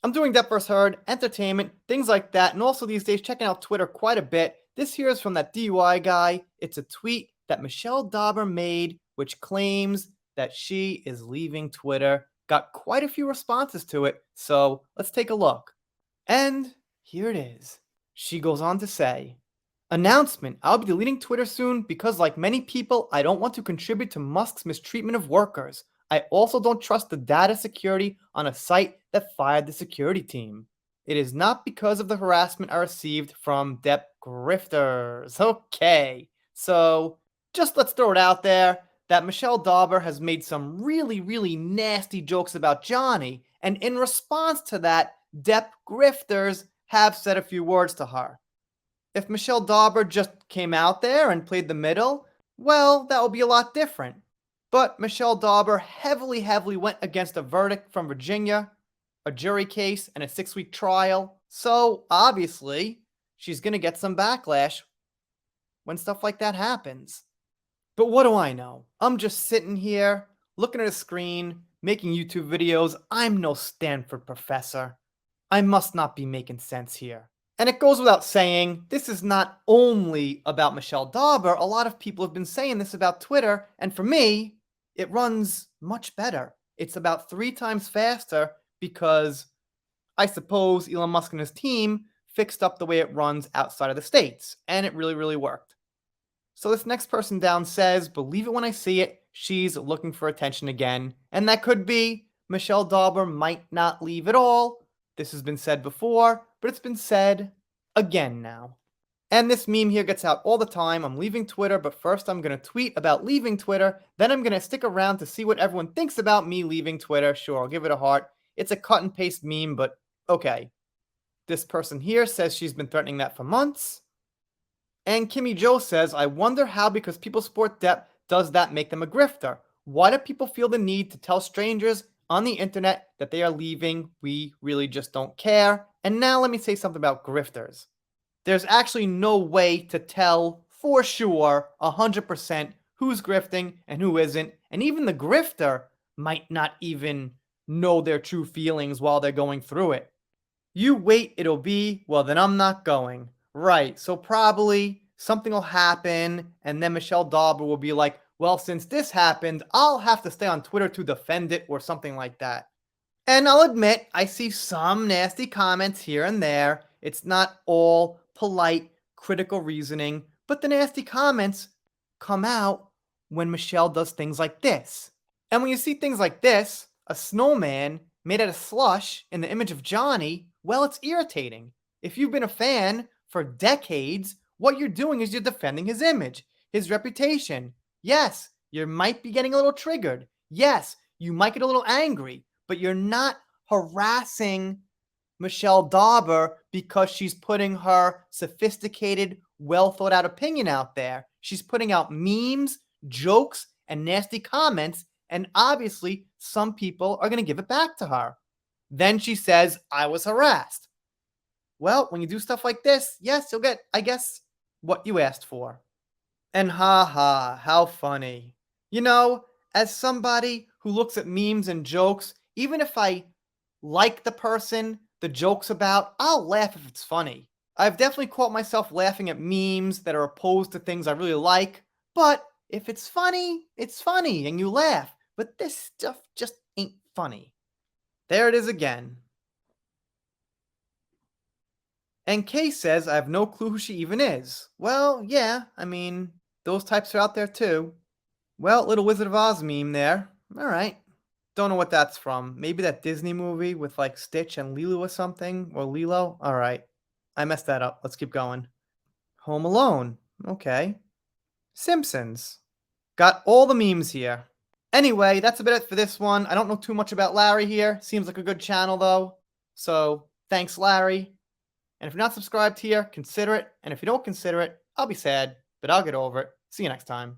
I'm doing Depth vs. Heard, entertainment, things like that, and also these days checking out Twitter quite a bit. This here is from that DUI guy. It's a tweet that Michelle Dauber made, which claims that she is leaving Twitter. Got quite a few responses to it, so let's take a look. And here it is. She goes on to say, announcement, I'll be deleting Twitter soon because like many people, I don't want to contribute to Musk's mistreatment of workers. I also don't trust the data security on a site that fired the security team. It is not because of the harassment I received from Depp grifters. Okay, so just let's throw it out there that Michelle Dauber has made some really, really nasty jokes about Johnny, and in response to that, Depp grifters have said a few words to her. If Michelle Dauber just came out there and played the middle, well, that would be a lot different. But Michelle Dauber heavily, heavily went against a verdict from Virginia, a jury case, and a 6-week trial. So, obviously, she's going to get some backlash when stuff like that happens. But what do I know? I'm just sitting here, looking at a screen, making YouTube videos. I'm no Stanford professor. I must not be making sense here. And it goes without saying, this is not only about Michelle Dauber. A lot of people have been saying this about Twitter, and for me, it runs much better. It's about 3 times faster because I suppose Elon Musk and his team fixed up the way it runs outside of the States, and it really, really worked. So this next person down says, believe it when I see it, she's looking for attention again. And that could be Michelle Dauber might not leave at all. This has been said before, but it's been said again now. And this meme here gets out all the time. I'm leaving Twitter, but first I'm going to tweet about leaving Twitter. Then I'm going to stick around to see what everyone thinks about me leaving Twitter. Sure, I'll give it a heart. It's a cut and paste meme, but okay. This person here says she's been threatening that for months. And Kimmy Joe says, I wonder how, because people support Depp, does that make them a grifter? Why do people feel the need to tell strangers on the internet that they are leaving? We really just don't care. And now let me say something about grifters. There's actually no way to tell for sure 100% who's grifting and who isn't. And even the grifter might not even know their true feelings while they're going through it. You wait, it'll be, well, then I'm not going. Right, so probably something will happen, and then Michelle Dauber will be like, well, since this happened, I'll have to stay on Twitter to defend it, or something like that. And I'll admit, I see some nasty comments here and there. It's not all polite, critical reasoning, but the nasty comments come out when Michelle does things like this. And when you see things like this, a snowman made out of slush in the image of Johnny, well, it's irritating. If you've been a fan for decades, what you're doing is you're defending his image, his reputation. Yes, you might be getting a little triggered. Yes, you might get a little angry, but you're not harassing Michelle Dauber because she's putting her sophisticated, well thought out opinion out there. She's putting out memes, jokes, and nasty comments, and obviously some people are going to give it back to her. Then she says, I was harassed. Well, when you do stuff like this, yes, you'll get, I guess, what you asked for. And ha ha, how funny. You know, as somebody who looks at memes and jokes, even if I like the person the joke's about, I'll laugh if it's funny. I've definitely caught myself laughing at memes that are opposed to things I really like, but if it's funny and you laugh. But this stuff just ain't funny. There it is again. And Kay says, I have no clue who she even is. Well, yeah, I mean, those types are out there too. Well, little Wizard of Oz meme there. Alright. Don't know what that's from. Maybe that Disney movie with like Stitch and Lilo or something? Or Lilo? Alright. I messed that up. Let's keep going. Home Alone. Okay. Simpsons. Got all the memes here. Anyway, that's about it for this one. I don't know too much about Larry here. Seems like a good channel though. So, thanks Larry. And if you're not subscribed here, consider it. And if you don't consider it, I'll be sad, but I'll get over it. See you next time.